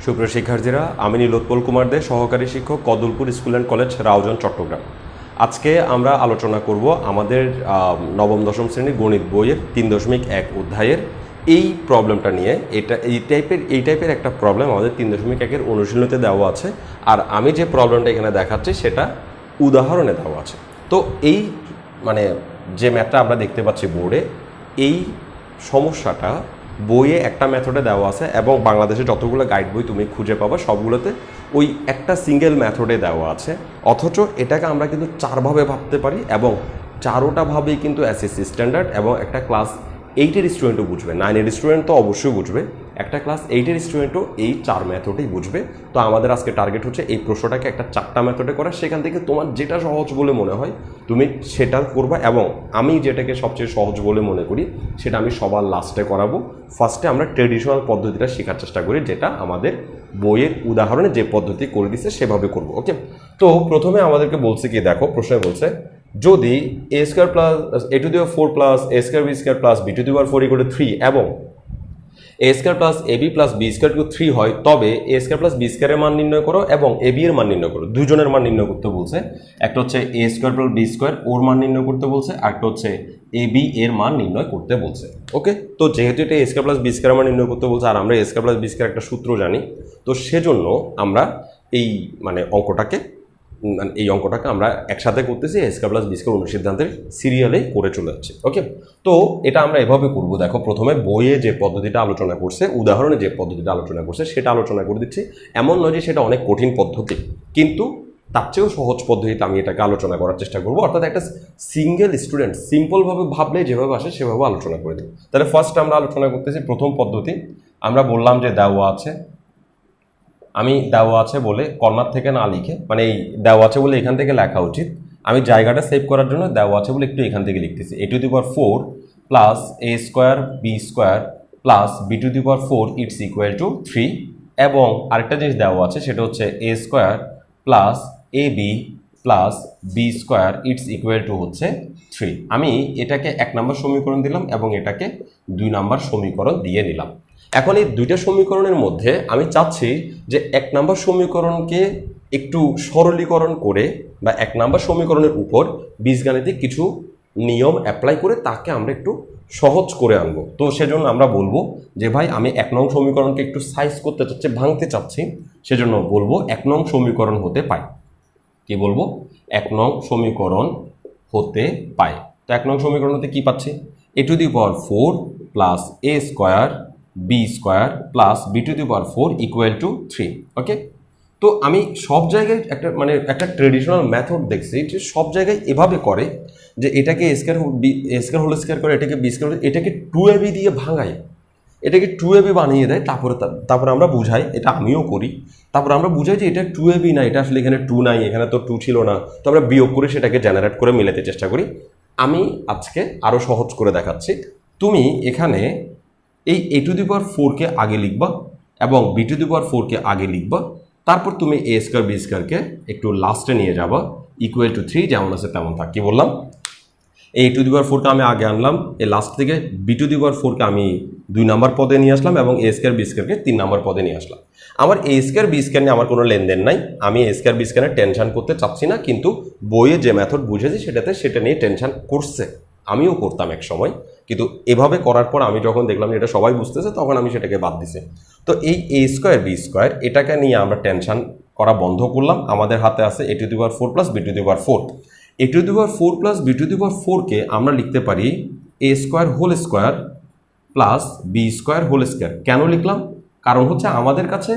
সুপ্রিয় শিক্ষার্থীরা, আমি নীলোৎপল কুমার দে, সহকারী শিক্ষক, Kadalpur school and college, Raozan, Chattogram. আজকে আমরা আলোচনা করব আমাদের নবম দশম শ্রেণীর গণিত বইয়ের 3.1 অধ্যায়ের এই প্রবলেমটা নিয়ে। এই টাইপের একটা প্রবলেম আমাদের 3.1-এর অনুশীলনীতে দেওয়া আছে, আর আমি যে প্রবলেমটা এখানে দেখাচ্ছি সেটা উদাহরণে দেওয়া আছে। তো এই যে ম্যাথটা আমরা দেখতে পাচ্ছি বোর্ডে, এই সমস্যাটা বইয়ে একটা মেথডে দেওয়া আছে এবং বাংলাদেশে যতগুলো গাইড বই তুমি খুঁজে পাবা সবগুলোতে ওই একটা সিঙ্গেল মেথডে দেওয়া আছে। অথচ এটাকে আমরা কিন্তু চারভাবে ভাবতে পারি এবং চারোটা ভাবেই কিন্তু এসএসসি স্ট্যান্ডার্ড এবং একটা ক্লাস 8-এর স্টুডেন্টও বুঝবে, 9-এর স্টুডেন্ট তো অবশ্যই বুঝবে, একটা ক্লাস 8-এর স্টুডেন্টও এই 4 মেথডেই বুঝবে। তো আমাদের আজকে টার্গেট হচ্ছে এই প্রশ্নটাকে একটা 4টা মেথডে করা, সেখান থেকে তোমার যেটা সহজ বলে মনে হয় তুমি সেটা করবা, এবং আমি যেটাকে সবচেয়ে সহজ বলে মনে করি সেটা আমি সবার লাস্টে করাবো। ফার্স্টে আমরা ট্রেডিশনাল পদ্ধতিটা শেখার চেষ্টা করি, যেটা আমাদের বইয়ের উদাহরণে যে পদ্ধতি করে দিচ্ছে সেভাবে করবো। ওকে, তো প্রথমে আমাদেরকে বলছে কি, দেখো প্রশ্নে বলছে যদি a² plus a⁴ plus a²b² plus b⁴ = 3 এবং a² plus ab plus b² 3 হয়, তবে a² প্লাস b² এর মান নির্ণয় করো এবং ab এর মান নির্ণয় করো। দুজনের মান নির্ণয় করতে বলছে। একটা হচ্ছে a² প্লাস b² ওর মান নির্ণয় করতে বলছে, আর একটা হচ্ছে ab এর মান নির্ণয় করতে বলছে। ওকে, তো যেহেতু এটা a² প্লাস b² এর মান নির্ণয় করতে বলছে আর আমরা a² প্লাস b² একটা সূত্র জানি, তো সেজন্য আমরা এই অঙ্কটাকে আমরা একসাথে করতেছি, a² প্লাস b² অনুসিদ্ধান্তের সিরিয়ালে করে চলে যাচ্ছি। ওকে, তো এটা আমরা এভাবে করব। দেখো প্রথমে বইয়ে যে পদ্ধতিটা আলোচনা করছে, উদাহরণে যে পদ্ধতিটা আলোচনা করছে সেটা আলোচনা করে দিচ্ছি। এমন নয় যে সেটা অনেক কঠিন পদ্ধতি, কিন্তু তার চেয়েও সহজ পদ্ধতিতে আমি এটাকে আলোচনা করার চেষ্টা করবো। অর্থাৎ একটা সিঙ্গেল স্টুডেন্ট সিম্পলভাবে ভাবলে যেভাবে আসে সেভাবে আলোচনা করে দেবো। তাহলে ফার্স্ট আমরা আলোচনা করতেছি প্রথম পদ্ধতি। আমরা বললাম যে দেওয়া আছে, আমি দেওয়া আছে বলে কর্নার থেকে না লিখে, এই দেওয়া আছে বলে এখান থেকে লেখা উচিত, আমি জায়গাটা সেভ করার জন্য দেওয়া আছে বলে একটু এখান থেকে লিখতেছি। a⁴ plus a² b² plus b⁴ it's equal to 3, এবং আরেকটা জিনিস দেওয়া আছে সেটা হচ্ছে a² plus ab plus b² it's equal to হচ্ছে 3। আমি এটাকে 1 নম্বর সমীকরণ দিলাম এবং এটাকে 2 নম্বর সমীকরণ দিয়ে নিলাম। এখন এই দুইটা সমীকরণের মধ্যে আমি চাচ্ছি যে 1 নম্বর সমীকরণকে একটু সরলীকরণ করে বা 1 নম্বর সমীকরণের উপর বীজগাণিতিক কিছু নিয়ম অ্যাপ্লাই করে তাকে আমরা একটু সহজ করে আনবো। তো সেজন্য আমরা বলবো যে ভাই আমি 1 নং সমীকরণকে একটু সাইজ করতে চাচ্ছি, ভাঙতে চাচ্ছি, সেজন্য বলবো 1 নং সমীকরণ হতে পায়। কি বলবো? 1 নং সমীকরণ হতে পায়। তো 1 নং সমীকরণ হতে কি পাচ্ছি? a⁴ plus a² b² plus b⁴ equal to 3। ওকে, তো আমি সব জায়গায় একটা ট্রেডিশনাল মেথড দেখছি যে সব জায়গায় এভাবে করে যে এটাকে a² হোল স্কয়ার করে, এটাকে b² এটাকে 2ab দিয়ে ভাঙায়, এটাকে 2ab বানিয়ে দেয়, তারপরে আমরা বুঝাই, এটা আমিও করি, তারপর আমরা বুঝাই যে এটা 2ab না, এটা আসলে এখানে 2 নাই, এখানে তো 2 ছিল না, তো আমরা বিয়োগ করে সেটাকে জেনারেট করে মেলাতে চেষ্টা করি। আমি আজকে আরও সহজ করে দেখাচ্ছি। তুমি এখানে এই a⁴কে আগে লিখবা এবং b⁴ কে আগে লিখবা, তারপর তুমি a² b²কে একটু লাস্টে নিয়ে যাবা, ইকুয়াল টু 3 যেমন আছে তেমন থাক। কি বললাম? এই a⁴কে আমি আগে আনলাম, এই লাস্ট থেকে b⁴কে আমি 2 নম্বর পদে নিয়ে আসলাম এবং a² b²কে 3 নম্বর পদে নিয়ে আসলাম। আমার a² b² নিয়ে আমার কোনো লেনদেন নাই, আমি a² b² টেনশন করতে চাচ্ছি না, কিন্তু বইয়ে যে মেথড বুঝেছি সেটা নিয়ে টেনশন করছে, আমিও করতাম এক সময়, কিন্তু এভাবে করার পর আমি যখন দেখলাম যে এটা সবাই বুঝতেছে তখন আমি সেটাকে বাদ দিছি। তো এই a² b² এটাকে নিয়ে আমরা টেনশন করা বন্ধ করলাম। আমাদের হাতে আছে a⁴ plus b⁴ a⁴ plus b⁴কে আমরা লিখতে পারি a² whole square plus b² whole square. কেন লিখলাম? কারণ হচ্ছে আমাদের কাছে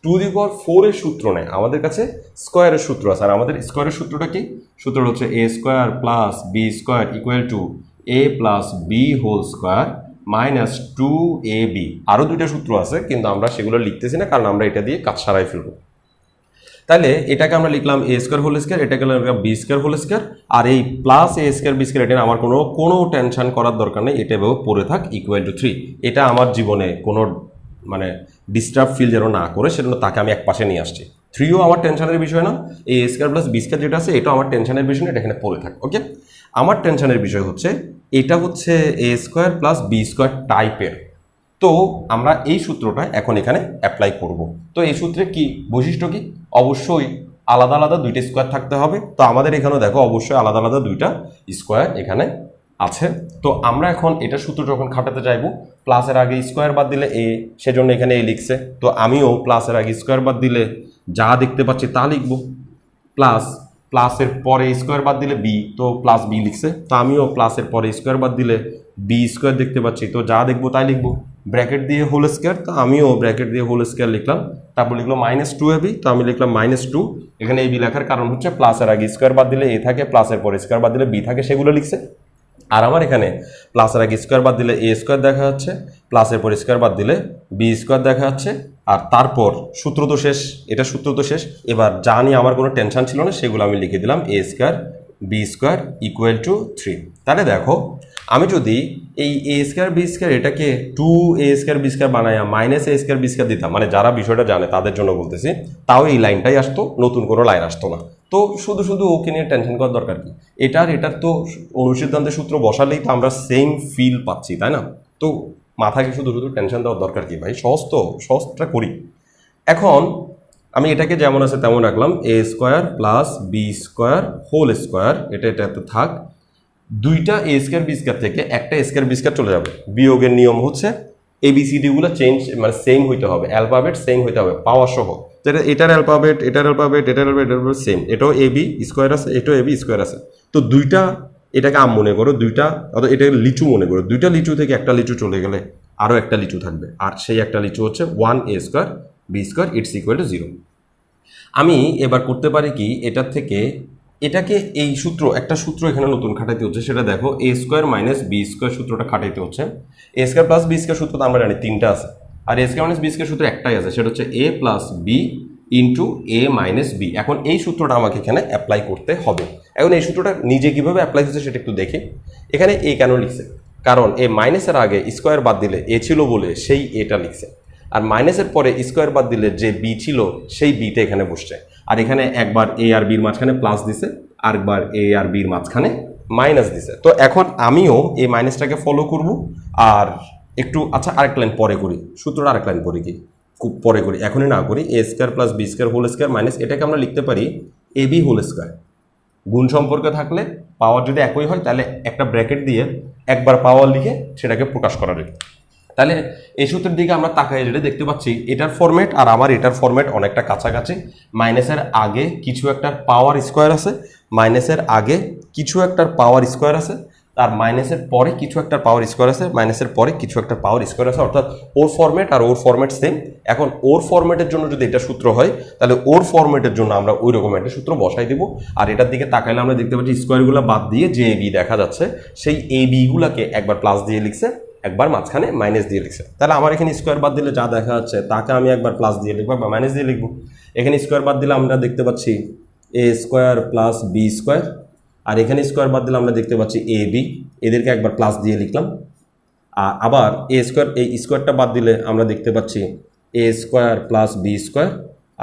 2⁴ এর সূত্র নেই, আমাদের কাছে স্কোয়ারের সূত্র আছে। আর আমাদের স্কোয়ারের সূত্রটা কি? সূত্রটা হচ্ছে a² plus b² equal to a plus b whole square minus 2ab। আরও 2টা সূত্র আছে কিন্তু আমরা সেগুলো লিখতেছি না, কারণ আমরা এটা দিয়ে কাজ সারাই ফেলবো। তাহলে এটাকে আমরা লিখলাম a² হোল স্কোয়ার, এটাকে লিখলাম b² হোল স্কোয়ার, আর এই প্লাস a² b² এটা আমার কোনো টেনশন করার দরকার নেই, এটা এভাবে পড়ে থাক, ইকুয়াল টু 3। এটা আমার জীবনে কোনো ডিস্টার্ব ফিল যেন না করে সেজন্য তাকে আমি এক পাশে নিয়ে আসছি। 3ও আমার টেনশনের বিষয় না, এই a² প্লাস b² যেটা আছে এটাও আমার টেনশনের বিষয় না, এটা এখানে পড়ে থাক। ওকে, আমার টেনশনের বিষয় হচ্ছে এটা হচ্ছে a² প্লাস b² টাইপের, তো আমরা এই সূত্রটা এখন এখানে অ্যাপ্লাই করব। তো এই সূত্রে কি বৈশিষ্ট্য কি, অবশ্যই আলাদা আলাদা দুইটা স্কোয়ার থাকতে হবে। তো আমাদের এখানেও দেখো অবশ্যই আলাদা আলাদা দুইটা স্কোয়ার এখানে আছে। তো আমরা এখন এটা সূত্র যখন খাটাতে চাইবো, প্লাসের আগে স্কোয়ার বাদ দিলে এ, সেজন্য এখানে এ লিখছে। তো আমিও প্লাসের আগে স্কোয়ার বাদ দিলে যা দেখতে পাচ্ছি তা লিখবো, প্লাস প্লাসের পরে স্কোয়ার বাদ দিলে বি, তো প্লাস বি লিখছে। তো আমিও প্লাসের পরে স্কোয়ার বাদ দিলে বি স্কোয়ার দেখতে পাচ্ছি, তো যা দেখবো তাই লিখবো। ব্র্যাকেট দিয়ে হোল স্কোয়ার, তো আমিও ব্র্যাকেট দিয়ে হোল স্কোয়ার লিখলাম। তারপর লিখলো -2ab, তো আমি লিখলাম -2। এখানে এই বি লেখার কারণ হচ্ছে প্লাসের আগে স্কোয়ার বাদ দিলে এ থাকে, প্লাসের পরে স্কোয়ার বাদ দিলে বি থাকে, সেগুলো লিখছে। আর আমার এখানে প্লাসের আগে স্কোয়ার বাদ দিলে এ স্কোয়ার দেখা যাচ্ছে, প্লাসের পর স্কোয়ার বাদ দিলে বি স্কোয়ার দেখা যাচ্ছে। আর তারপর সূত্র তো শেষ, এটা সূত্র তো শেষ। এবার যা নিয়ে আমার কোনো টেনশন ছিল না সেগুলো আমি লিখে দিলাম, A square B square equal to 3। তাহলে দেখো আমি যদি এই এ স্কোয়ার বি স্কোয়ার এটাকে 2a স্কোয়ার বি স্কোয়ার বানায়া -a স্কোয়ার বি স্কোয়ার দিতাম, মানে যারা বিষয়টা জানে তাদের জন্য বলতেছি, তাও এই লাইনটাই আসতো, নতুন কোনো লাইন আসতো না। তো শুধু শুধু ওকে নিয়ে টেনশন করার দরকার কি, এটার তো অনুসিদ্ধান্তের সূত্র বসালেই তো আমরা সেম ফিল পাচ্ছি, তাই না? তো মাথাকে শুধু শুধু টেনশন দেওয়ার দরকার কি ভাই, সহজ তো, সহজটা করি। এখন আমি এটাকে যেমন আছে তেমন রাখলাম, A square plus B square whole square, এটা তো থাক। দুইটা এ স্কোয়ার বি স্কোয়ার থেকে একটা স্কোয়ার বি স্কোয়ার চলে যাবে। বিয়োগের নিয়ম হচ্ছে এবিসিডিগুলো চেঞ্জ, মানে সেম হইতে হবে, অ্যালফাবেট সেম হইতে হবে পাওয়ার সহ। এটার অ্যালফাবেট, এটার অ্যালফাবেট, এটার অ্যালফাবেট সেম, এটাও এবি স্কোয়ার আছে, এটাও এবি স্কোয়ার আছে। তো দুইটা, এটাকে আম মনে করো, দুইটা অর্থাৎ এটাকে লিচু মনে করো, দুইটা লিচু থেকে একটা লিচু চলে গেলে আরও একটা লিচু থাকবে, আর সেই একটা লিচু হচ্ছে 1a square B square it's equal to 0। আমি এবার করতে পারি কি, এটার থেকে এটাকে এই সূত্র, একটা সূত্র এখানে নতুন খাটাইতে হচ্ছে, সেটা দেখো এ স্কোয়ার মাইনাস বি স্কোয়ার সূত্রটা খাটাইতে হচ্ছে। A square plus B square সূত্র তো আমরা জানি তিনটা আছে, আর এ স্কোয়ার মাইনাস বি স্কোয়ার সূত্র একটাই আছে, সেটা হচ্ছে এ প্লাস বি ইন্টু এ মাইনাস বি। এখন এই সূত্রটা আমাকে এখানে অ্যাপ্লাই করতে হবে। এখন এই সূত্রটা নিজে কীভাবে অ্যাপ্লাই হচ্ছে সেটা একটু দেখে। এখানে এ কেন লিখছে, কারণ এ মাইনাসের আগে স্কোয়ার বাদ দিলে এ ছিল বলে সেই এটা লিখছে, আর মাইনাসের পরে স্কোয়ার বাদ দিলে যে বি ছিল সেই বিটা এখানে বসছে। আর এখানে একবার এ আর বির মাঝখানে প্লাস দিছে, আরেকবার এ আর বির মাঝখানে মাইনাস দিছে। তো এখন আমিও এই মাইনাসটাকে ফলো করব। আর একটু আচ্ছা আরেকটা লাইন পরে করি, সূত্রটা আরেক লাইন পরে কি খুব পরে করি, এখনই না করি। A square plus B square whole square minus, এটাকে আমরা লিখতে পারি এ বি হোল স্কোয়ার। গুণ সম্পর্কে থাকলে পাওয়ার যদি একই হয় তাহলে একটা ব্র্যাকেট দিয়ে একবার পাওয়ার লিখে সেটাকে প্রকাশ করা যায়। তাহলে এই সূত্রের দিকে আমরা তাকাই, যেটা দেখতে পাচ্ছি এটার ফরম্যাট আর আমার এটার ফরম্যাট অনেকটা কাছাকাছি। মাইনাসের আগে কিছু একটার পাওয়ার স্কোয়ার আছে, মাইনাসের আগে কিছু একটার পাওয়ার স্কোয়ার আছে, আর মাইনাসের পরে কিছু একটা পাওয়ার স্কোয়ার আছে, মাইনাসের পরে কিছু একটা পাওয়ার স্কোয়ার আছে, অর্থাৎ ওর ফরম্যাট আর ওর ফরম্যাট সেম। এখন ওর ফরম্যাটের জন্য যদি এটা সূত্র হয় তাহলে ওর ফরম্যাটের জন্য আমরা ওই রকম একটা সূত্র বসাই দিব। আর এটার দিকে তাকাইলে আমরা দেখতে পাচ্ছি স্কোয়ারগুলো বাদ দিয়ে যে এ বি দেখা যাচ্ছে সেই এ বিগুলোকে একবার প্লাস দিয়ে লিখছে, একবার মাঝখানে মাইনাস দিয়ে লিখছে। তাহলে আমার এখানে স্কোয়ার বাদ দিলে যা দেখা যাচ্ছে তাকে আমি একবার প্লাস দিয়ে লিখবো বা মাইনাস দিয়ে লিখবো। এখানে স্কোয়ার বাদ দিলে আমরা দেখতে পাচ্ছি A square plus B square, আর এখানে স্কোয়ার বাদ দিলে আমরা দেখতে পাচ্ছি এ বি, এদেরকে একবার প্লাস দিয়ে লিখলাম। আর আবার এ স্কোয়ার, এই স্কোয়ারটা বাদ দিলে আমরা দেখতে পাচ্ছি A square plus B square,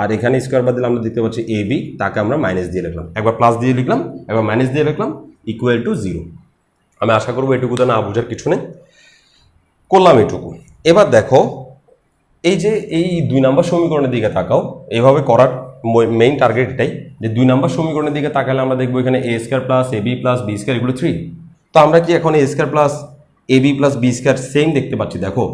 আর এখানে স্কোয়ার বাদ দিলে আমরা দেখতে পাচ্ছি এ বি, তাকে আমরা মাইনাস দিয়ে লিখলাম, একবার প্লাস দিয়ে লিখলাম, একবার মাইনাস দিয়ে লিখলাম, ইকুয়াল টু 0। আমি আশা করবো এটুকুতে না বোঝার কিছু নেই, করলাম এটুকু। এবার দেখো এই যে এই 2 নম্বর সমীকরণের দিকে তাকাও, এইভাবে করার মেইন টার্গেট এটাই যে 2 নম্বর সমীকরণের দিকে তাকালে আমরা দেখবো এখানে A square plus A B plus B square এগুলো 3। তো আমরা কি এখন A square plus A B plus B square same দেখতে পাচ্ছি? দেখো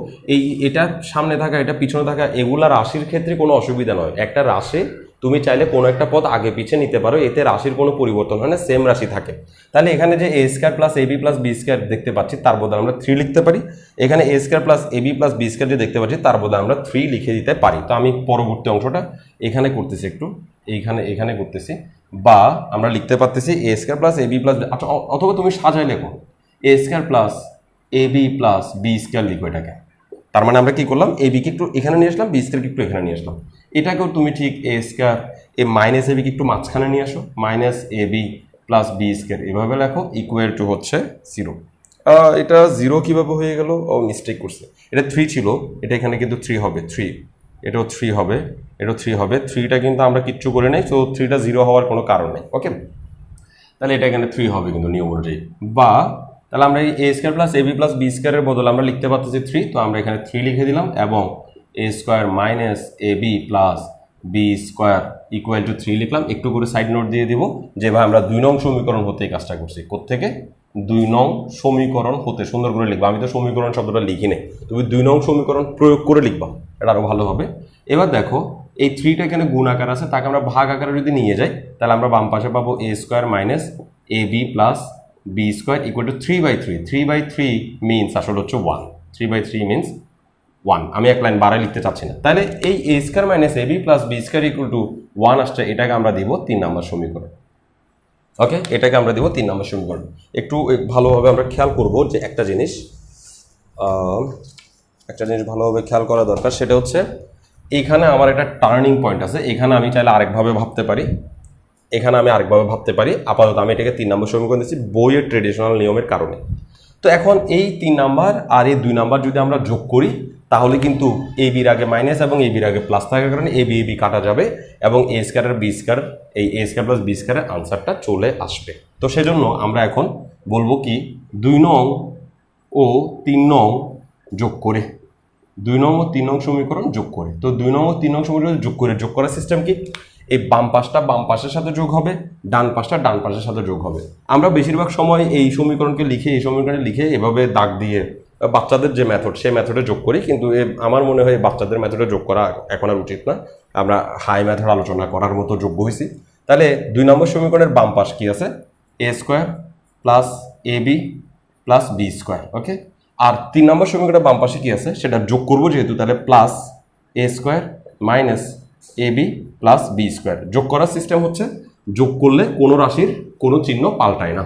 এটা সামনে থাকা এটা পিছনে থাকা এগুলা রাশির ক্ষেত্রে কোনো অসুবিধা নয়। একটা রাশি তুমি চাইলে কোনো একটা পদ আগে পিছিয়ে নিতে পারো, এতে রাশির কোনো পরিবর্তন হয় না, সেম রাশি থাকে। তাহলে এখানে যে A square plus A B plus B square দেখতে পাচ্ছি তার বদলে আমরা 3 লিখতে পারি। এখানে A square plus A B plus B square যে দেখতে পাচ্ছি তার বদলে আমরা 3 লিখে দিতে পারি। তো আমি পরবর্তী অংশটা এখানে করতেছি, একটু এখানে করতেছি, বা আমরা লিখতে পারতেছি এ square plus A B plus, আচ্ছা অথবা তুমি সাজাই লেখো এ square plus A B plus B square লিখো এটাকে। তার মানে আমরা কি করলাম, এ বিকে একটু এখানে নিয়ে আসলাম, বি স্কোয়ারকে একটু এখানে নিয়ে আসলাম। এটাকেও তুমি ঠিক এ স্কোয়ার এ মাইনাস এ বিকে একটু মাঝখানে নিয়ে আসো, minus A B plus B square এভাবে লেখো, ইকুয়াল টু হচ্ছে 0। এটা 0 কীভাবে হয়ে গেল? ও মিস্টেক করছে, এটা 3 ছিল, এটা এখানে কিন্তু 3 হবে, 3 এটাও 3 হবে, এটাও 3 হবে। 3টা কিন্তু আমরা কিচ্ছু করে নেই, তো 3টা 0 হওয়ার কোনো কারণ নেই। ওকে, তাহলে এটা এখানে 3 হবে কিন্তু নিয়ম অনুযায়ী। বা তাহলে আমরা এই A square plus AB plus B স্কোয়ারের বদলে আমরা লিখতে পারতেছি 3, তো আমরা এখানে 3 লিখে দিলাম এবং A square minus AB plus B square equal to 3 লিখলাম। একটু করে সাইড নোট দিয়ে দিব যে ভাই আমরা 2 নং সমীকরণ হতে এই কাজটা করছি। কোত্থেকে? 2 নং সমীকরণ হতে। সুন্দর করে লিখবা, আমি তো সমীকরণ শব্দটা লিখি নেই, তুমি 2 নং সমীকরণ প্রয়োগ করে লিখবা, এটা আরও ভালো হবে। এবার দেখো এই 3টা এখানে গুণ আকার আছে, তাকে আমরা ভাগ আকারে যদি নিয়ে যাই তাহলে আমরা বাম পাশে পাবো A square minus A B plus B square equal to 3/3। 3/3 means আসলে হচ্ছে 1। 3/3 মিনস 1। আমি এক লাইন বাড়ায় লিখতে চাচ্ছি না। তাহলে এই A square minus A B plus B square equal to 1 আসছে, এটাকে আমরা দিব 3 নম্বর সমীকরণ। ওকে, এটাকে আমরা দিব 3 নম্বর সমীকরণ। একটু ভালোভাবে আমরা খেয়াল করব যে একটা জিনিস ভালোভাবে খেয়াল করা দরকার, সেটা হচ্ছে এখানে আমার একটা টার্নিং পয়েন্ট আছে। এখানে আমি চাইলে আরেকভাবে ভাবতে পারি, আপাতত আমি এটাকে 3 নম্বর সমীকরণ দিচ্ছি বইয়ের ট্রেডিশনাল নিয়মের কারণে। তো এখন এই 3 নাম্বার আর এই 2 নাম্বার যদি আমরা যোগ করি তাহলে কিন্তু এ বির আগে মাইনাস এবং এ বির আগে প্লাস থাকার কারণে এ বি কাটা যাবে এবং A square R B square, এই এ স্কোয়ার প্লাস বি স্কোয়ারের আনসারটা চলে আসবে। তো সেজন্য আমরা এখন বলবো কি 2 নং ও 3 নং যোগ করে, 2 নং ও 3 নং সমীকরণ যোগ করে। তো 2 নং ও 3 নং সমীকরণ যোগ করার সিস্টেম কি? এই বাম পাশটা বাম পাশের সাথে যোগ হবে, ডান পাশটা ডান পাশের সাথে যোগ হবে। আমরা বেশিরভাগ সময় এই সমীকরণকে লিখে এভাবে দাগ দিয়ে বাচ্চাদের যে মেথড সেই মেথডে যোগ করি, কিন্তু আমার মনে হয় বাচ্চাদের মেথডে যোগ করা এখন আর উচিত না, আমরা হাই মেথড আলোচনা করার মতো যোগ্য হয়েছি। তাহলে 2 নম্বর সমীকরণের বাম পাশ কি আছে? এ square plus A B plus B square. ওকে, আর 3 নম্বর সমীকরণের বাম পাশে কি আছে সেটা যোগ করবো যেহেতু, তাহলে plus A square minus A B plus B square. যোগ করার সিস্টেম হচ্ছে যোগ করলে কোনো রাশির কোনো চিহ্ন পাল্টায় না।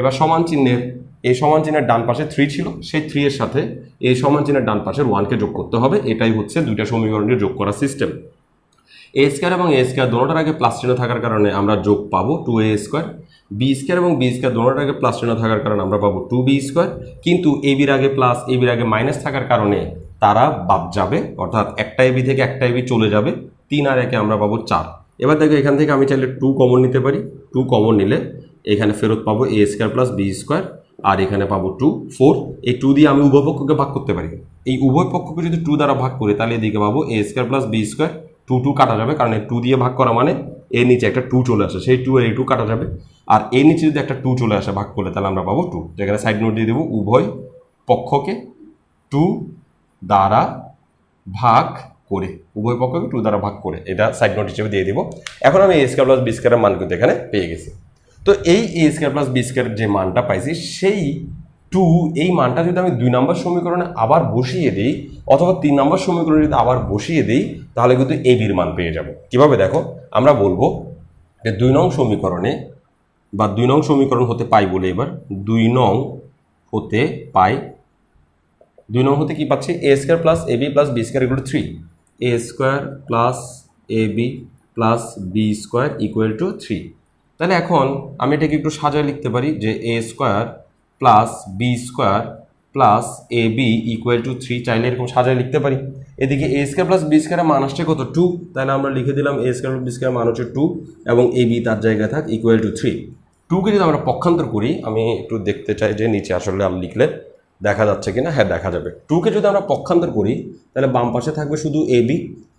এবার সমান চিহ্নের এই সমান চিহ্নের ডান পাশে 3 ছিল, সেই 3 এর সাথে এই সমান চিহ্নের ডান পাশের 1কে যোগ করতে হবে। এটাই হচ্ছে দুইটা সমীকরণের যোগ করার সিস্টেম। এ স্কোয়ার এবং এ স্কোয়ার দোনোটার আগে প্লাস চিহ্ন থাকার কারণে আমরা যোগ পাবো 2a স্কোয়ার। বি স্কোয়ার এবং বি স্কোয়ার দোনোটার আগে প্লাস চিহ্ন থাকার কারণে আমরা পাবো 2b স্কোয়ার। কিন্তু এ বির আগে প্লাস এ বির আগে মাইনাস থাকার কারণে তারা বাদ যাবে, অর্থাৎ একটা এবি থেকে একটা এবি চলে যাবে। 3 আর 1 আমরা পাবো 4। এবার দেখো এখান থেকে আমি চাইলে 2 কমন নিতে পারি। 2 কমন নিলে এখানে ফেরত পাবো A square plus B square, আর এখানে পাবো 2 4। এই 2 দিয়ে আমি উভয় পক্ষকে ভাগ করতে পারি। এই উভয় পক্ষকে যদি 2 দ্বারা ভাগ করি তাহলে এদিকে পাবো A square plus B square. 2 কাটা যাবে, কারণ এই 2 দিয়ে ভাগ করা মানে এর নিচে একটা 2 চলে আসে, সেই 2 এর এই 2 কাটা যাবে। আর এর নিচে যদি একটা 2 চলে আসে ভাগ করলে তাহলে আমরা পাবো 2। যেখানে সাইড নোট দিয়ে দেবো উভয় পক্ষকে 2 দ্বারা ভাগ করে, উভয় পক্ষকে 2 দ্বারা ভাগ করে, এটা সাইড নোট হিসেবে দিয়ে দিব। এখন আমি এ স্কোয়ার প্লাস বি স্কোয়ারের মান কিন্তু এখানে পেয়ে গেছি। তো এই এ স্কোয়ার প্লাস বি স্কোয়ারের যে মানটা পাইছি সেই 2, এই মানটা যদি আমি 2 নম্বর সমীকরণে আবার বসিয়ে দিই অথবা 3 নম্বর সমীকরণে যদি আবার বসিয়ে দিই তাহলে কিন্তু এ বির মান পেয়ে যাব। কিভাবে? দেখো আমরা বলবো যে 2 নং সমীকরণে বা 2 নং সমীকরণ হতে পাই বলে, এবার 2 নং হতে পাই, 2 নং হতে কি পাচ্ছি? A square plus A B plus B square equal to 3। A square plus A B plus B square equal to 3। তাহলে এখন আমি এটাকে একটু সাজায় লিখতে পারি যে A square plus B square plus A B equal to 3, চাইলে এরকম সাজায় লিখতে পারি। এদিকে এ স্কোয়ার প্লাস বি স্কোয়ারের মান আসছে কত? 2। তাহলে আমরা লিখে দিলাম এ স্কোয়ার প্লাস বি স্কোয়ারের মান হচ্ছে 2 এবং এ বি তার জায়গায় থাক ইকুয়াল টু 3। 2কে যদি আমরা পক্ষান্তর করি, আমি একটু দেখতে চাই যে নিচে আসলে আর লিখলে দেখা যাচ্ছে কিনা। হ্যাঁ, দেখা যাবে। 2কে যদি আমরা পক্ষান্তর করি তাহলে বাম পাশে থাকবে শুধু এ বি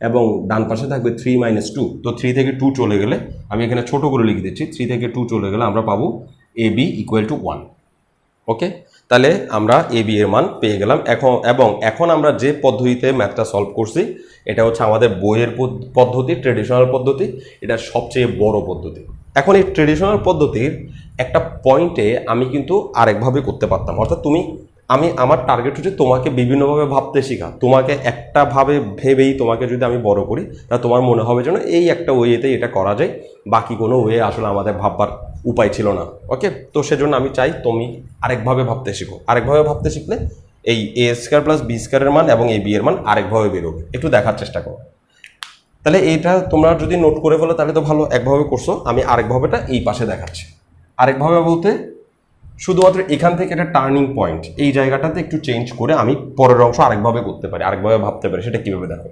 এবং ডান পাশে থাকবে 3 - 2। তো 3 থেকে 2 চলে গেলে, আমি এখানে ছোট করে লিখে দিচ্ছি, 3 থেকে 2 চলে গেলে আমরা পাবো এ বি ইকুয়াল টু 1। ওকে, তাহলে আমরা এ বি এর মান পেয়ে গেলাম। এখন আমরা যে পদ্ধতিতে ম্যাথটা সলভ করছি এটা হচ্ছে আমাদের বইয়ের পদ্ধতি, ট্রেডিশনাল পদ্ধতি। এটা সবচেয়ে বড় পদ্ধতি। এখন এই ট্রেডিশনাল পদ্ধতির একটা পয়েন্টে আমি কিন্তু আরেকভাবে করতে পারতাম, অর্থাৎ আমার টার্গেট হচ্ছে তোমাকে বিভিন্নভাবে ভাবতে শেখা। তোমাকে একটা ভাবে ভেবেই তোমাকে যদি আমি বড় করি তাহলে তোমার মনে হবে যেন এই একটা ওয়েতে এটা করা যায়, বাকি কোনো ওয়ে আসলে আমাদের ভাববার উপায় ছিল না। ওকে, তো সেজন্য আমি চাই তুমি আরেকভাবে ভাবতে শিখো। আরেকভাবে ভাবতে শিখলে এই এ স্কোয়ার প্লাস বি স্কোয়ারের মান এবং এই বি এর মান আরেকভাবে বেরোবে। একটু দেখার চেষ্টা করো। তাহলে এটা তোমরা যদি নোট করে ফেলো তাহলে তো ভালো, একভাবে করছো। আমি আরেকভাবেটা এই পাশে দেখাচ্ছি। আরেকভাবে বলতে শুধুমাত্র এখান থেকে একটা টার্নিং পয়েন্ট, এই জায়গাটাতে একটু চেঞ্জ করে আমি পরের অংশ আরেকভাবে করতে পারি, আরেকভাবে ভাবতে পারি। সেটা কীভাবে? দেখো,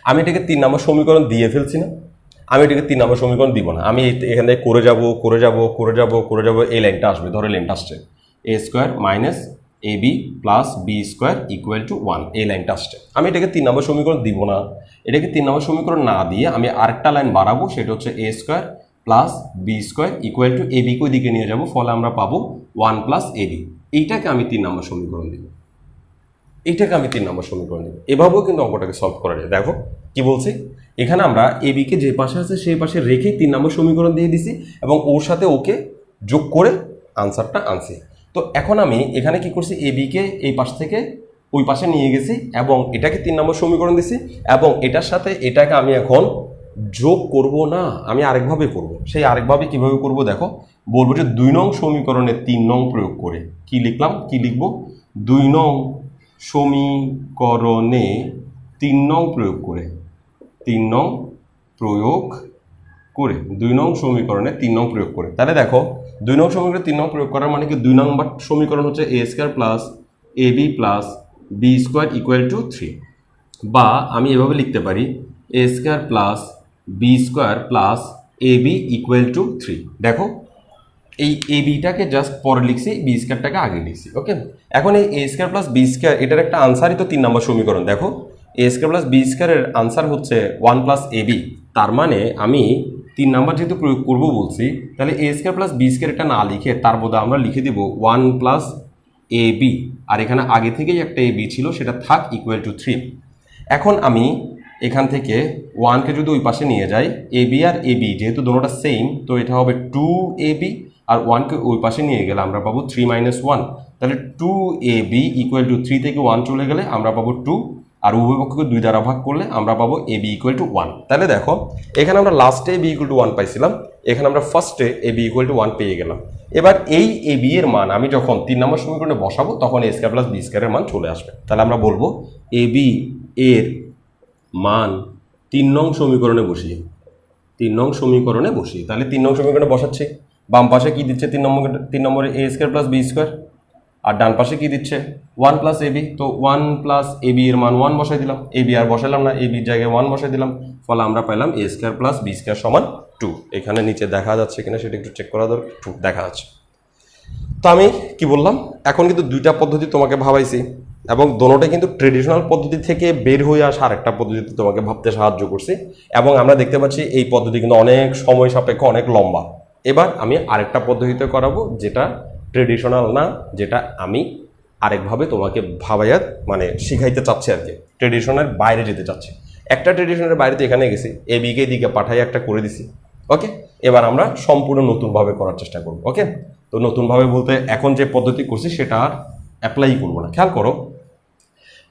আমি এটাকে 3 নম্বর সমীকরণ দিয়ে ফেলছি না, আমি এটাকে 3 নম্বর সমীকরণ দিব না। আমি এখান থেকে করে যাব, এই লাইনটা আসবে, ধরে লাইনটা আসছে। A square minus A B plus B square equal to 1, এই লাইনটা আসছে। আমি এটাকে 3 নম্বর সমীকরণ দিব না, এটাকে 3 নম্বর সমীকরণ না দিয়ে আমি আরেকটা লাইন বাড়াবো, সেটা হচ্ছে A square plus B square equal to A বিকে ওই দিকে নিয়ে যাবো, ফলে আমরা পাবো 1 প্লাস এ বি। এইটাকে আমি 3 নম্বর সমীকরণ দিব, এইটাকে আমি 3 নম্বর সমীকরণ দিব। এভাবেও কিন্তু অঙ্কটাকে সলভ করা যায়। দেখো কি বলছি, এখানে আমরা এ বিকে যে পাশে আছে সেই পাশে রেখে 3 নম্বর সমীকরণ দিয়ে দিছি এবং ওর সাথে ওকে যোগ করে আনসারটা আনছি। তো এখন আমি এখানে কি করছি, এ বিকে এই পাশ থেকে ওই পাশে নিয়ে গেছি এবং এটাকে 3 নম্বর সমীকরণ দিছি এবং এটার সাথে এটাকে আমি এখন যোগ করব না, আমি আরেকভাবে করব। সেই আরেকভাবে কিভাবে করব দেখো, বলবো যে 2 নং সমীকরণে 3 নং প্রয়োগ করে কি লিখলাম, কি লিখবো, 2 নং সমীকরণে 3 নং প্রয়োগ করে, 3 নং প্রয়োগ করে, 2 নং সমীকরণে 3 নং প্রয়োগ করে। তাহলে দেখো 2 নং সমীকরণে 3 নং প্রয়োগ করার মানে কি, 2 নম্বর সমীকরণ হচ্ছে A square plus A B plus B square equal to 3, বা আমি এভাবে লিখতে পারি এ square plus B square plus A B equal to 3। দেখো এই এ বিটাকে জাস্ট পরে লিখছি, বি স্কোয়ারটাকে আগে লিখছি। ওকে, এখন এই A square plus B square এটার একটা আনসারই তো 3 নম্বর সমীকরণ। দেখো এ স্কোয়ার প্লাস বি স্কোয়ারের আনসার হচ্ছে 1 প্লাস এ বি, তার মানে আমি 3 নাম্বার যেহেতু প্রয়োগ করবো বলছি, তাহলে এ স্কোয়ার প্লাস বি স্কোয়ার এটা না লিখে তার বদলে আমরা লিখে দিব 1 প্লাস এ বি, আর এখানে আগে থেকেই একটা এ বি ছিল সেটা থাক ইকুয়াল টু 3। এখন আমি এখান থেকে 1কে যদি ওই পাশে নিয়ে যাই, A B R A B যেহেতু দুটোটা সেম, তো এটা হবে 2 এ বি, আর 1কে ওই পাশে নিয়ে গেলে আমরা পাবো 3 মাইনাস 1, তাহলে 2 এ বি ইকুয়াল টু 3 থেকে 1 চলে গেলে আমরা পাবো 2, আর উভয় পক্ষকে 2 দ্বারা ভাগ করলে আমরা পাবো এ বি ইকুয়াল টু 1। তাহলে দেখো এখানে আমরা লাস্টে এ বি ইকুয়াল টু 1 পাইছিলাম, এখানে আমরা ফার্স্টে এ বি ইকুয়াল টু 1 পেয়ে গেলাম। এবার এই এ বি এর মান আমি যখন 3 নম্বর সমীকরণে বসাবো তখন এ স্কোয়ার প্লাস বি স্কোয়ারের মান চলে আসবে। তাহলে আমরা বলবো এ বি এর মান 3 নং সমীকরণে বসিয়ে, 3 নং সমীকরণে বসিয়ে, তাহলে 3 নং সমীকরণে বসাচ্ছি, বাম পাশে কি দিচ্ছে 3 নম্বরে এ স্কোয়ার প্লাস বি স্কোয়ার, আর ডান পাশে কি দিচ্ছে 1 প্লাস এ বি, তো 1 প্লাস এ বি এর মান 1 বসাই দিলাম, এ বি আর বসাইলাম না, এ বির জায়গায় 1 বসাই দিলাম, ফলে আমরা পাইলাম এ স্কোয়ার প্লাস বি স্কোয়ার সমান 2। এখানে নিচে দেখা যাচ্ছে কিনা সেটা একটু চেক করা দরকার, 2 দেখা যাচ্ছে। তো আমি কি বললাম, এখন কিন্তু 2টা পদ্ধতি তোমাকে ভাবাইছি এবং দোনোটাই কিন্তু ট্রেডিশনাল পদ্ধতি থেকে বের হয়ে আসা আরেকটা পদ্ধতিতে তোমাকে ভাবতে সাহায্য করছি, এবং আমরা দেখতে পাচ্ছি এই পদ্ধতি কিন্তু অনেক সময় সাপেক্ষ, অনেক লম্বা। এবার আমি আরেকটা পদ্ধতিতে করাবো যেটা ট্রেডিশনাল না, যেটা আমি আরেকভাবে তোমাকে ভাবাইয়া মানে শিখাইতে চাচ্ছি আর কি, ট্রেডিশনের বাইরে যেতে চাচ্ছি। একটা ট্রেডিশনের বাইরে এখানে গেছি, এ বিকে দিকে পাঠাই একটা করে দিছি। ওকে, এবার আমরা সম্পূর্ণ নতুনভাবে করার চেষ্টা করব। ওকে, তো নতুনভাবে বলতে এখন যে পদ্ধতি করছি সেটা আর অ্যাপ্লাই করবো না। খেয়াল করো,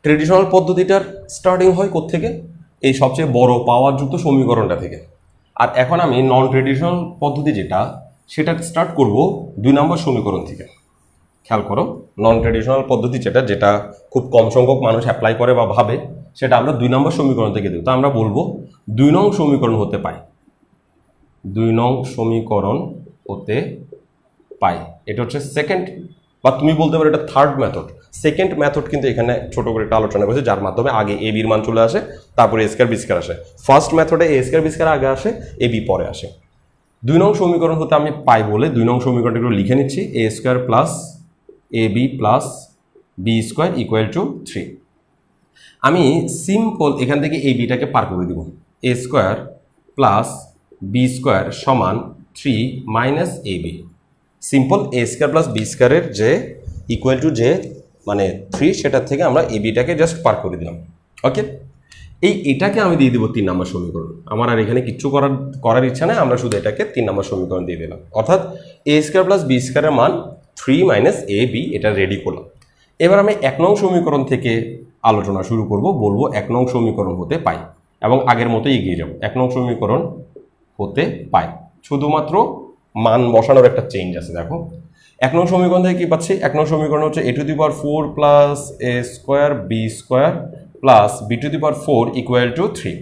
ট্রেডিশনাল পদ্ধতিটার স্টার্টিং হয় কোত্থেকে, এই সবচেয়ে বড় পাওয়ারযুক্ত সমীকরণটা থেকে। আর এখন আমি নন ট্রেডিশনাল পদ্ধতি যেটা, সেটা স্টার্ট করব 2 নম্বর সমীকরণ থেকে। খেয়াল করো, নন ট্রেডিশনাল পদ্ধতি যেটা, যেটা খুব কম সংখ্যক মানুষ অ্যাপ্লাই করে বা ভাবে, সেটা আমরা 2 নম্বর সমীকরণ থেকে দেব। তো আমরা বলবো 2 নং সমীকরণ হতে পাই, 2 নং সমীকরণ হতে পাই, এটা হচ্ছে সেকেন্ড, বা তুমি বলতে পারো এটা থার্ড মেথড। সেকেন্ড মেথড কিন্তু এখানে ছোট করে একটা আলোচনা করেছে, যার মাধ্যমে আগে এ বির মান চলে আসে, তারপরে এ স্কয়ার বি স্কয়ার আসে। ফার্স্ট মেথডে এ স্কয়ার বি স্কয়ার আগে আসে, এ বি পরে আসে। 2 নং সমীকরণ হতে আমি পাই বলে 2 নং সমীকরণটা একটু লিখে নিচ্ছি, A square plus A B plus B square equal to 3। আমি সিম্পল এখান থেকে এই বিটাকে পার করে দিব, এ স্কয়ার প্লাস বি স্কয়ার সমান 3 minus A B. Simple A square plus B স্কয়ারের যে ইকুয়াল টু যে মানে 3, সেটার থেকে আমরা এ বিটাকে জাস্ট পার করে দিলাম। ওকে, এটাকে আমি দিয়ে দিব 3 নম্বর সমীকরণ। আমার আর এখানে কিচ্ছু করার ইচ্ছা নেই, আমরা শুধু এটাকে 3 নম্বর সমীকরণ দিয়ে দিলাম। অর্থাৎ এ স্কয়ার প্লাস বি স্কয়ারের মান 3 মাইনাস এ বি, এটা রেডি করলাম। এবার আমি 1 নং সমীকরণ থেকে আলোচনা শুরু করব, বলবো 1 নং সমীকরণ হতে পাই, এবং আগের মতোই এগিয়ে যাব। 1 নং সমীকরণ হতে পাই, শুধুমাত্র মান বসানোর একটা চেঞ্জ আছে। দেখো 1 নং সমীকরণ থেকে কি পাচ্ছি, 1 নং সমীকরণ হচ্ছে a to the power 4 plus A square B square plus B to the power 4 equal to 3।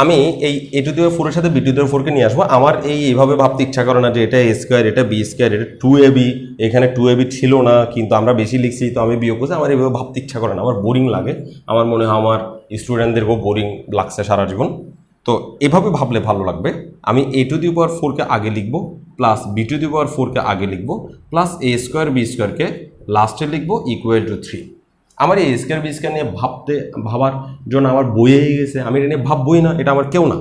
আমি এই এ টু দি পাওয়ার 4 এর সাথে বি টু দি পাওয়ার 4 কে নিয়ে আসবো। আমার এইভাবে ভাবতে ইচ্ছা করে না যে এটা এ স্কোয়ার, এটা বি স্কোয়ার, এটা 2ab, এখানে 2ab ছিল না কিন্তু আমরা বেশি লিখছি তো আমি বিয়োগ করছি। আমার এইভাবে ভাবতে ইচ্ছা করে না, আমার বোরিং লাগে। আমার মনে হয় আমার স্টুডেন্টদেরকেও বোরিং লাগছে সারা জীবন। তো এভাবে ভাবলে ভালো লাগবে। আমি এ টু দি পাওয়ার 4 কে আগে লিখবো, plus B to the power 4কে আগে লিখবো প্লাস এ স্কোয়ার বি স্কোয়ারকে লাস্টে লিখবো ইকুয়াল টু 3। আমার এই স্কোয়ার বি স্কোয়ার নিয়ে ভাবার জন্য আমার বইয়েই গেছে, আমি এটা নিয়ে ভাববই না, এটা আমার কেউ না।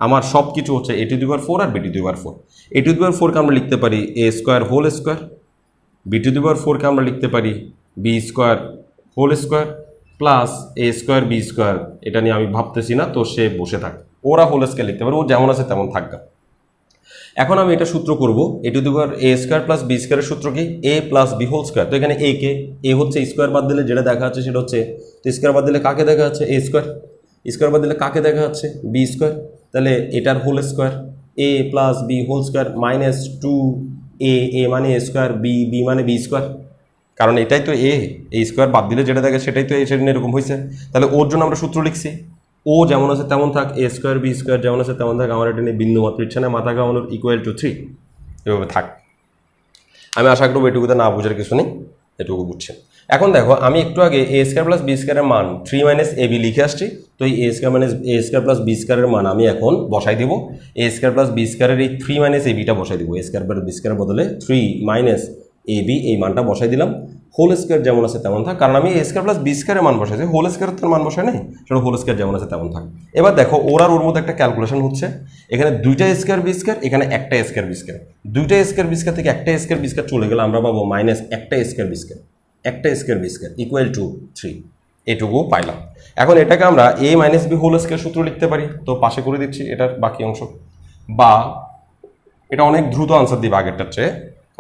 আমার সব কিছু হচ্ছে এ টু দি পাওয়ার 4 আর B to the power 4। A to the power 4কে আমরা লিখতে পারি এ square whole square, B to the power 4কে আমরা লিখতে পারি B square whole square plus এ স্কোয়ার বি স্কোয়ার। এটা নিয়ে আমি ভাবতেছি না, তো সে বসে থাক, ওরা হোল স্কোয়ার লিখতে পারে, ও যেমন আছে তেমন থাকবে। এখন আমি এটা সূত্র করব A to the power A square plus B স্কোয়ারের সূত্র কি A plus B whole square. তো এখানে এ হচ্ছে স্কোয়ার বাদ দিলে যেটা দেখা যাচ্ছে সেটা হচ্ছে, তো স্কোয়ার বাদ দিলে কাকে দেখা যাচ্ছে এ স্কোয়ার, স্কোয়ার বাদ দিলে কাকে দেখা যাচ্ছে বি স্কোয়ার, তাহলে এটার whole square A plus B whole square minus 2 A মানে এ স্কোয়ার বি মানে বি স্কোয়ার, কারণ এটাই তো এই স্কোয়ার বাদ দিলে যেটা দেখে সেটাই তো সেটা এরকম হয়েছে। তাহলে ওর জন্য আমরা সূত্র লিখছি ও যেমন আছে তেমন থাক, এ স্কোয়ার বি স্কোয়ার যেমন আছে তেমন থাক, আমার এটা নিয়ে বিন্দু মাত্র ইচ্ছা নেই, মাথা ঘামানোর ইকুয়াল টু 3 এভাবে থাক। আমি আশা করবো এটুকুতে না বোঝার কিছু নেই, এটুকু বুঝছেন। এখন দেখো আমি একটু আগে এ স্কোয়ার প্লাস বি স্কোয়ারের মান 3 মাইনাস এ বি লিখে আসছি, তো এই এ স্কোয়ার প্লাস বি স্কোয়ারের মান আমি এখন বসাই দিব। এ স্কোয়ার প্লাস বি স্কোয়ারের এই 3 মাইনাস এ বিটা বসাই দিব, এ স্কোয়ার প্লাস বি স্কোয়ারের বদলে 3 মাইনাস এ বি এই মানটা বসাই দিলাম। হোল স্কোয়ার যেমন আছে তেমন থাক, কারণ আমি এ স্কোয়ার প্লাস বি স্কোয়ারের মান বসাইছি, হোল স্কোয়ারের তার মান বসাই নাই, সেটা হোল স্কোয়ার যেমন আছে তেমন থাক। এবার দেখো ওর আর ওর মধ্যে একটা ক্যালকুলেশন হচ্ছে, এখানে দুইটা স্কোয়ার বি স্কোয়ার, এখানে একটা স্কোয়ার বি স্কোয়ার, দুইটা স্কোয়ার বি স্কোয়ার থেকে একটা স্কোয়ার বি স্কোয়ার চলে গেলে আমরা পাবো মাইনাস একটা স্কোয়ার বি স্কোয়ার, একটা square B square equal to 3, এটুকু পাইলাম। এখন এটাকে আমরা a minus b whole square সূত্র লিখতে পারি, তো পাশে করে দিচ্ছি এটার বাকি অংশ, বা এটা অনেক দ্রুত আনসার দিবে আগেরটার চেয়ে,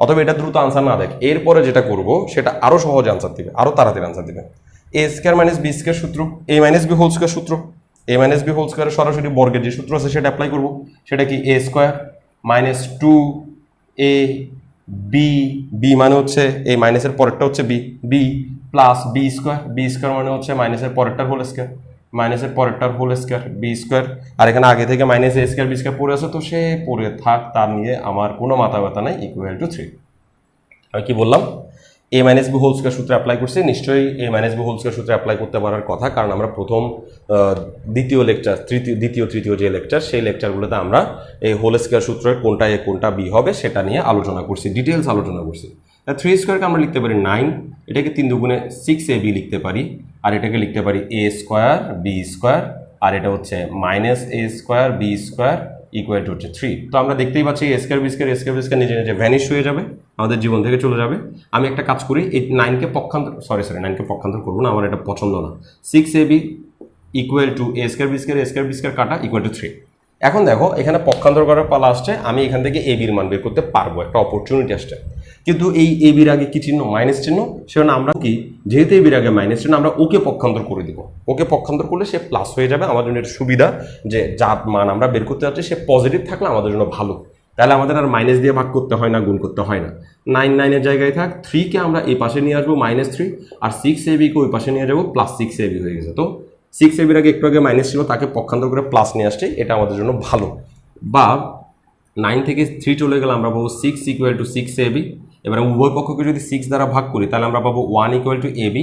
অথবা এটা দ্রুত আনসার না দেখ, এরপরে যেটা করব সেটা আরও সহজে আনসার দিবে, আরও তাড়াতাড়ি আনসার দিবে। এ স্কোয়ার মাইনাস বি স্কোয়ার সূত্র, এ মাইনাস বি হোল স্কোয়ার সূত্র, এ মাইনাস বি হোল স্কোয়ারের সরাসরি বর্গের যে সূত্র আছে সেটা অ্যাপ্লাই করব, সেটা কি এ স্কোয়ার মাইনাস 2 এ বি মানে হচ্ছে এই মাইনাসের পরেরটা হচ্ছে বি প্লাস বি স্কোয়ার মানে হচ্ছে মাইনাসের পরেরটার হোল স্কোয়ার, মাইনাসের পরেরটার হোল স্কোয়ার বি স্কোয়ার, আর এখানে আগে থেকে মাইনাস এ স্কোয়ার বি স্কোয়ার পড়ে আছে, তো সে পড়ে থাক, তার নিয়ে আমার কোনো মাথা ব্যথা নাই, ইকুয়াল টু 3। আমি কি বললাম এ মাইনাস বি হোল স্কোয়ার সূত্রে অ্যাপ্লাই করছি, নিশ্চয়ই এ মাইনাস বি হোল স্কোয়ার সূত্রে অ্যাপ্লাই করতে পারার কথা, কারণ আমরা প্রথম দ্বিতীয় লেকচার তৃতীয় যে লেকচার সেই লেকচারগুলোতে আমরা এই হোল স্কোয়ার সূত্রের কোনটা এ কোনটা বি হবে সেটা নিয়ে আলোচনা করছি, ডিটেলস আলোচনা করছি। 3 স্কোয়ারকে আমরা লিখতে পারি 9, এটাকে 3 দুগুণে 6ab লিখতে পারি, আর এটাকে লিখতে পারি এ স্কোয়ার বি স্কোয়ার, আর এটা হচ্ছে minus A square B square equal to হচ্ছে 3। তো আমরা দেখতেই পাচ্ছি এ স্কোয়ার বি স্কোয়ার নিজে নিজে ভ্যানিশ হয়ে যাবে, আমাদের জীবন থেকে চলে যাবে। আমি একটা কাজ করি, এই 9কে পক্ষান্তর 9কে পক্ষান্তর করবো না, আমার এটা পছন্দ না। 6ab equal to a square B square কাটা ইকুয়াল টু 3। এখন দেখো এখানে পক্ষান্তর করার পালা আসছে, আমি এখান থেকে এ বির মান বের করতে পারবো, একটা অপরচুনিটি আসছে। কিন্তু এই এ বির আগে কি চিহ্ন? মাইনাস চিহ্ন। সেজন্য আমরা কি, যেহেতু এ বির আগে মাইনাস চিহ্ন, আমরা ওকে পক্ষান্তর করে দিব। ওকে পক্ষান্তর করলে সে প্লাস হয়ে যাবে, আমাদের জন্য এটা সুবিধা যে যার মান আমরা বের করতে যাচ্ছি সে পজিটিভ থাকলে আমাদের জন্য ভালো, তাহলে আমাদের আর মাইনাস দিয়ে ভাগ করতে হয় না, গুণ করতে হয় না। 9 জায়গায় থাক, 3কে আমরা এই পাশে নিয়ে আসবো -3, আর 6ab-কে ওই পাশে নিয়ে যাবো, প্লাস 6ab হয়ে গেছে। তো 6ab-র আগে একটু আগে মাইনাস ছিল, তাকে পক্ষান্তর করে প্লাস নিয়ে আসছে, এটা আমাদের জন্য ভালো। বা 9 থেকে 3 চলে গেলে আমরা পাবো 6 ইকুয়াল টু 6ab। এবার উভয় পক্ষকে যদি 6 দ্বারা ভাগ করি তাহলে আমরা পাবো 1 ইকুয়াল টু ab।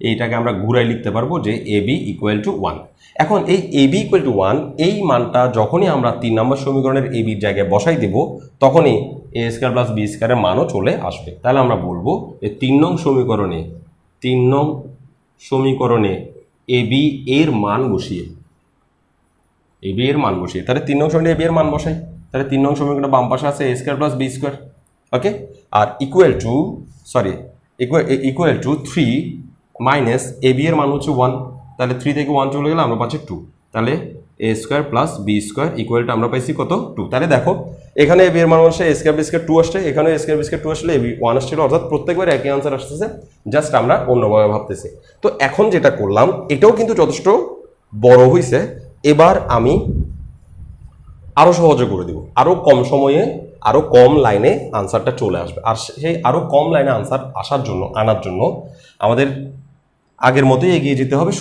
এইটাকে আমরা ঘুরাই লিখতে পারবো যে ab ইকুয়াল টু 1। এখন এই ab ইকুয়াল টু 1 এই মানটা যখনই আমরা 3 নম্বর সমীকরণের ab এর জায়গায় বসাই দেব, তখনই a স্কয়ার প্লাস b স্কয়ারের মানও চলে আসবে। তাহলে আমরা বলবো এই 3 নং সমীকরণে ab এর মান বসিয়ে, তাহলে 3 নং সমীকরণে ab এর মান বসাই, তাহলে 3 নং সমীকরণের বাম পাশে আছে a square plus b square, okay, আর ইকুয়াল টু 3 মাইনাস ab এর মান হচ্ছে 1, তাহলে 3 থেকে 1 চলে গেলে আমরা পাচ্ছি 2, তাহলে a square plus b square equal two আমরা পাইছি কত? 2। তাহলে দেখো এখানে ab এর মান হচ্ছে a স্কয়ার b স্কয়ার 2 আসছে, এখানে a স্কয়ার b স্কয়ার 2 আসলে ab 1 আসছিল, অর্থাৎ প্রত্যেকবার একই আনসার আসতেছে, জাস্ট আমরা অন্যভাবে ভাবতেছি। তো এখন যেটা করলাম এটাও কিন্তু যথেষ্ট বড় হইছে, এবার আমি আরো সহজে করে দিব, আরো কম সময়ে আরো কম লাইনে আনসারটা চলে আসবে। আর সেই আরো কম লাইনে আনসার আনার জন্য আমাদের আগের মতোই এগিয়ে যেতে হবে।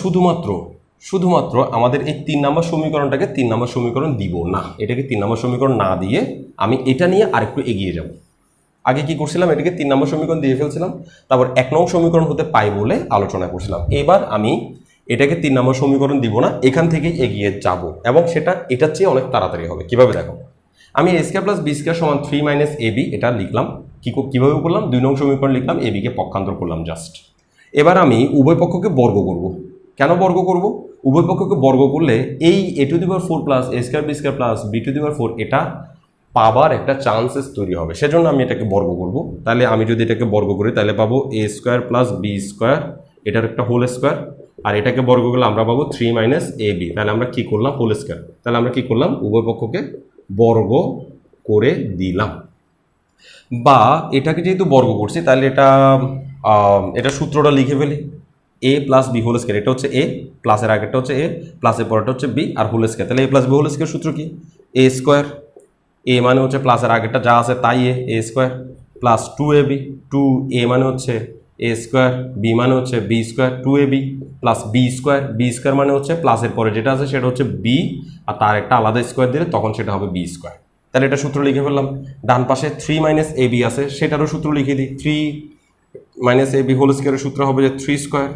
শুধুমাত্র আমাদের এই 3 নম্বর সমীকরণটাকে 3 নম্বর সমীকরণ দিব না, এটাকে 3 নম্বর সমীকরণ না দিয়ে আমি এটা নিয়ে আরেকটু এগিয়ে যাব। আগে কি করছিলাম, এটাকে 3 নম্বর সমীকরণ দিয়ে ফেলছিলাম, তারপর 1 নং সমীকরণ হতে পাই বলে আলোচনা করছিলাম। এবার আমি এটাকে 3 নম্বর সমীকরণ দিব না, এখান থেকেই এগিয়ে যাব, এবং সেটা এটার চেয়ে অনেক তাড়াতাড়ি হবে। কিভাবে দেখো, আমি এ স্কোয়ার প্লাস বি স্কোয়ার সমান 3 মাইনাস এ বি এটা লিখলাম। কীভাবে করলাম? 2 নং সমীকরণ লিখলাম, এ বিকে পক্ষান্তর করলাম জাস্ট। এবার আমি উভয় পক্ষকে বর্গ করব। কেন বর্গ করব? উভয় পক্ষকে বর্গ করলে এই A to the power 4 plus A square B square plus B to the power 4 এটা পাবার একটা চান্সেস তৈরি হবে, সেজন্য আমি এটাকে বর্গ করব। তাহলে আমি যদি এটাকে বর্গ করি তাহলে পাবো A square plus B square, এটার একটা হোল স্কোয়ার, আর এটাকে বর্গ করলে আমরা পাবো 3 মাইনাস এ বি। তাহলে আমরা কি করলাম? Whole square. তাহলে আমরা কি করলাম? উভয় পক্ষকে বর্গ করে দিলাম। বা এটাকে যেহেতু বর্গ করছি তাহলে এটা সূত্রটা লিখে ফেলি, এ প্লাস বি হোল স্কোয়ার। এটা হচ্ছে এ, প্লাসের আগেরটা হচ্ছে এ, প্লাসের পরেরটা হচ্ছে বি, আর হোল স্কোয়ার। তাহলে এ প্লাস বি হোল স্কোয়ার সূত্র কি? এ স্কোয়ার, এ মানে হচ্ছে প্লাসের আগেরটা যা আছে তাই এ স্কোয়ার, প্লাস 2ab, 2a মানে হচ্ছে এ স্কোয়ার, বি মানে হচ্ছে b square 2ab, plus B square মানে হচ্ছে প্লাসের পরে যেটা আছে সেটা হচ্ছে বি, আর তার একটা আলাদা স্কোয়ার দিলে তখন সেটা হবে বি স্কোয়ার। তাহলে এটা সূত্র লিখে ফেললাম। ডান পাশে 3 মাইনাস এ বি আছে, সেটারও সূত্র লিখে দিই। 3 মাইনাস এ বি হোল স্কোয়ারের সূত্র হবে যে 3 স্কোয়ার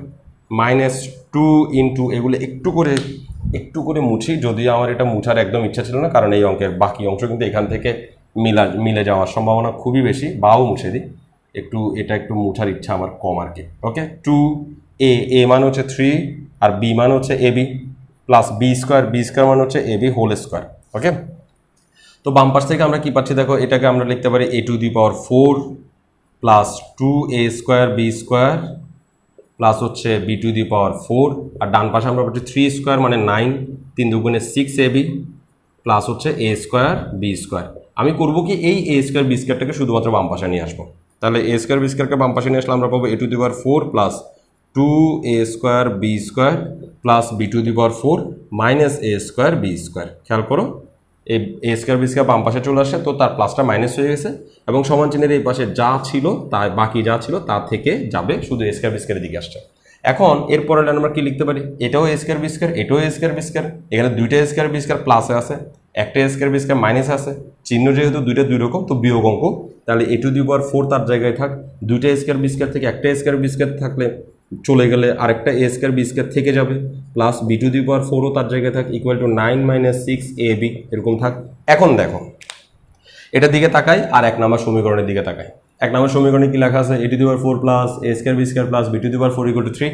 মাইনাস 2 ইন্টু, এগুলো একটু করে মুছি, যদিও আমার এটা মুছার একদম ইচ্ছা ছিল না, কারণ এই অঙ্কের বাকি অংশ কিন্তু এখান থেকে মিলে যাওয়ার সম্ভাবনা খুবই বেশি। বাও মুছে দিই, এটা একটু মুছার ইচ্ছা আমার কম আর কি। ওকে, 2a মানে হচ্ছে 3 আর বি মানে হচ্ছে এ বি, প্লাস বি স্কোয়ার মানে হচ্ছে এ বি হোল স্কোয়ার। ওকে, তো বাম পাশ থেকে আমরা কি পাচ্ছি দেখো, এটাকে আমরা লিখতে পারি A to the power 4 plus 2a square B square plus হচ্ছে বি টু দি পাওয়ার 4, আর ডান পাশে আমরা পাচ্ছি 3 স্কোয়ার মানে 9, 3 দুগুণে 6ab প্লাস হচ্ছে এ স্কোয়ার বি স্কোয়ার। আমি করবো কি, এই এ স্কোয়ার বি স্কোয়ারটাকে শুধুমাত্র বাম পাশে নিয়ে আসবো। তাহলে এ স্কোয়ার বি স্কোয়ারকে বাম পাশে নিয়ে আসলে আমরা পাবো A to the power 4 plus 2a square B square plus B to the power 4 minus A square B square. খেয়াল করো, এই এ স্কোয়ার বি স্কোয়ার বাম পাশে চলে আসে, তো তার প্লাসটা মাইনাস হয়ে গেছে, এবং সমান চিহ্নের এই পাশে যা ছিল বাকি যা ছিল তা থেকে যাবে, শুধু এ স্কোয়ার বি স্কোয়ারের দিকে আসছে। এখন এরপরে লাইন আমরা কি লিখতে পারি? এটাও এ স্কোয়ার বি স্কোয়ার, এটাও এ স্কোয়ার বি স্কোয়ার, এখানে দুইটা এ স্কোয়ার বি স্কোয়ার প্লাসে আছে, একটা এ স্কোয়ার বি স্কোয়ার মাইনাসে আছে, চিহ্ন যেহেতু দুইটা দুই রকম তো বিয়োগ অঙ্ক, তাহলে এ টু দি পাওয়ার 4 তার জায়গায় থাক, দুইটা এ স্কোয়ার বি স্কোয়ার থেকে একটা এ স্কোয়ার বি স্কোয়ার থাকলে চলে গেলে আরেকটা এ স্কোয়ার বি স্কোয়ার থেকে যাবে, প্লাস বি টু দি পাওয়ার 4ও তার জায়গায় থাক, ইকুয়াল টু 9 মাইনাস 6ab এরকম থাক। এখন দেখো এটার দিকে তাকাই আর 1 নম্বর সমীকরণের দিকে তাকাই। 1 নম্বর সমীকরণে কি লেখা আছে? A to the power 4 plus A square B square plus B to the power 4 equal to 3।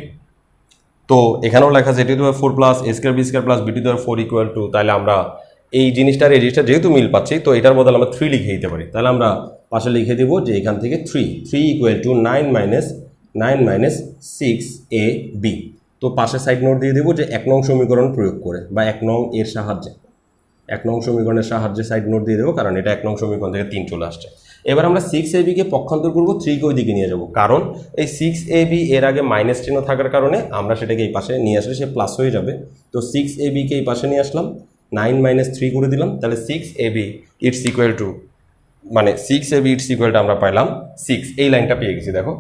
তো এখানেও লেখা আছে A to the power 4 plus A square B square plus B to the power 4 equal to, তাহলে আমরা এই জিনিসটা যেহেতু মিল পাচ্ছি, তো এটার বদলে আমরা 3 লিখে দিতে পারি। তাহলে আমরা পাশে লিখে দিব যে এখান থেকে 3 ইকুয়াল টু 9 মাইনাস 6ab। তো পাশে সাইড নোট দিয়ে দেবো যে 1 নং সমীকরণ প্রয়োগ করে, বা 1 নং এর সাহায্যে, 1 নং সমীকরণের সাহায্যে সাইড নোট দিয়ে দেবো, কারণ এটা 1 নং সমীকরণ থেকে 3 চলে আসছে। এবার আমরা 6ab কে পক্ষান্তর করবো, 3 কে ওই দিকে নিয়ে যাবো, কারণ এই 6ab এর আগে মাইনাস চিহ্ন থাকার কারণে আমরা সেটাকে এই পাশে নিয়ে আসলে সে প্লাস হয়ে যাবে। তো 6ab কে এই পাশে নিয়ে আসলাম, 9 মাইনাস 3 করে দিলাম, তাহলে 6ab ইটস ইকুয়াল টু, মানে 6ab ইটস ইকুয়াল টু আমরা পাইলাম 6। এই লাইনটা পেয়ে গেছি। দেখো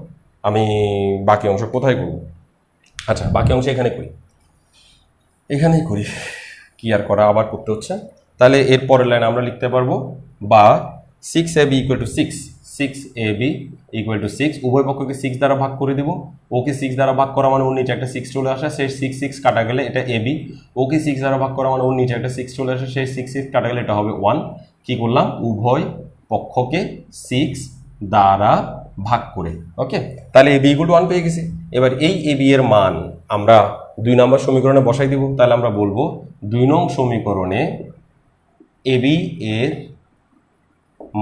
আমি বাকি অংশ কোথায় করব? আচ্ছা, বাকি অংশ এখানেই করি, কি আর করা, আবার করতে হচ্ছে। তাহলে এর পরের লাইন আমরা লিখতে পারবো, বা 6ab equal two 6ab equal two 6, উভয় পক্ষকে 6 দ্বারা ভাগ করে দিব। ওকে 6 দ্বারা ভাগ করা মানে ওর নিচে একটা 6 চলে আসে, সেই 6 কাটা গেলে এটা ab। ওকে 6 দ্বারা ভাগ করা মানে ওর নিচে একটা 6 চলে আসে, সেই 6 কাটা গেলে এটা হবে 1। কি করলাম? উভয় পক্ষকে 6 দ্বারা ভাগ করে। ওকে, তাহলে ab ইকুয়াল টু 1 পেয়ে গেছি। এবার এই ab এর মান আমরা 2 নম্বর সমীকরণে বসাই দিব। তাহলে আমরা বলবো 2 নং সমীকরণে ab এর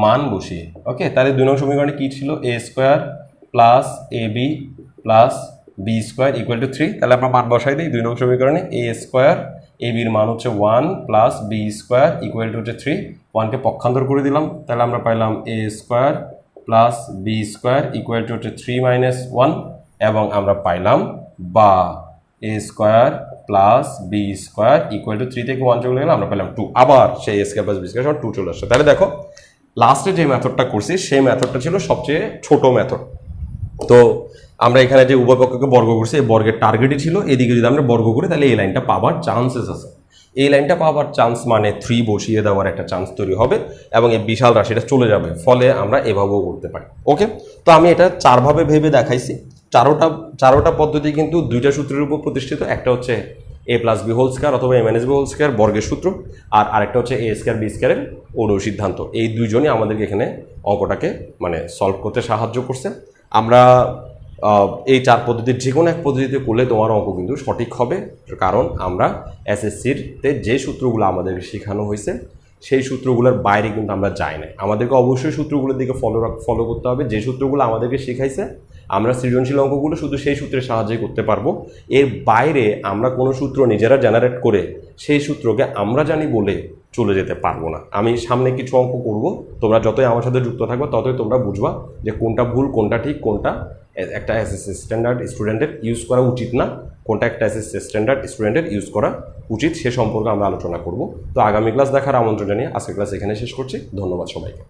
মান বসিয়ে। ওকে, তাহলে 2 নং সমীকরণে কি ছিল? a square plus ab plus B square equal to 3। তাহলে আমরা মান বসাই দিই 2 নং সমীকরণে, a স্কোয়ার, ab এর মান হচ্ছে 1 plus B square equal to হচ্ছে 3। 1কে পক্ষান্তর করে দিলাম, তাহলে আমরা পাইলাম a square plus B square equal to হচ্ছে 3 মাইনাস 1, এবং আমরা পাইলাম বা a square plus B square equal to 3 থেকে 1 চলে গেলে আমরা পেলাম 2। আবার সেই a square plus B square 2 চলে আসছে। তাহলে দেখো লাস্টে যে মেথডটা করছি সেই মেথডটা ছিল সবচেয়ে ছোট মেথড। তো আমরা এখানে যে উভয় পক্ষকে বর্গ করছি, এই বর্গের টার্গেটই ছিল এদিকে যদি আমরা বর্গ করি তাহলে এই লাইনটা পাওয়ার চান্সেস আছে। এই লাইনটা পাওয়ার চান্স মানে 3 বসিয়ে দেওয়ার একটা চান্স তৈরি হবে, এবং এই বিশাল রাশিটা চলে যাবে, ফলে আমরা এভাবেও করতে পারি। ওকে, তো আমি এটা 4 ভাবে ভেবে দেখাইছি। চারোটা পদ্ধতি কিন্তু 2টা সূত্রের উপর প্রতিষ্ঠিত। একটা হচ্ছে এ প্লাস বি হোল স্কয়ার অথবা এ মাইনাস বি হোল স্কয়ার বর্গের সূত্র, আর আরেকটা হচ্ছে এ স্কয়ার বি স্কয়ারের অনুসিদ্ধান্ত। এই দুইজনই আমাদেরকে এখানে অঙ্কটাকে মানে সলভ করতে সাহায্য করছে। আমরা এই চার পদ্ধতির যে কোনো এক পদ্ধতিতে করলে তোমার অঙ্ক কিন্তু সঠিক হবে, কারণ আমরা এসএসসিতে যে সূত্রগুলো আমাদেরকে শেখানো হয়েছে সেই সূত্রগুলোর বাইরে কিন্তু আমরা যাই না। আমাদেরকে অবশ্যই সূত্রগুলোর দিকে ফলো করতে হবে। যে সূত্রগুলো আমাদেরকে শেখাইছে আমরা সৃজনশীল অঙ্কগুলো শুধু সেই সূত্রের সাহায্যে করতে পারবো। এর বাইরে আমরা কোনো সূত্র নিজেরা জেনারেট করে সেই সূত্রকে আমরা জানি বলে চলে যেতে পারবো না। আমি সামনে কিছু অঙ্ক করব, তোমরা যতই আমার সাথে যুক্ত থাকবে ততই তোমরা বুঝবা যে কোনটা ভুল, কোনটা ঠিক, কোনটা একটা এসএসসি স্ট্যান্ডার্ড স্টুডেন্টের ইউজ করা উচিত না, কোনটা একটা এসএসসি স্ট্যান্ডার্ড স্টুডেন্টের ইউজ করা উচিত, সে সম্পর্কে আমরা আলোচনা করব। তো আগামী ক্লাস দেখার আমন্ত্রণ জানিয়ে আজকের ক্লাস এখানে শেষ করছি। ধন্যবাদ সবাইকে।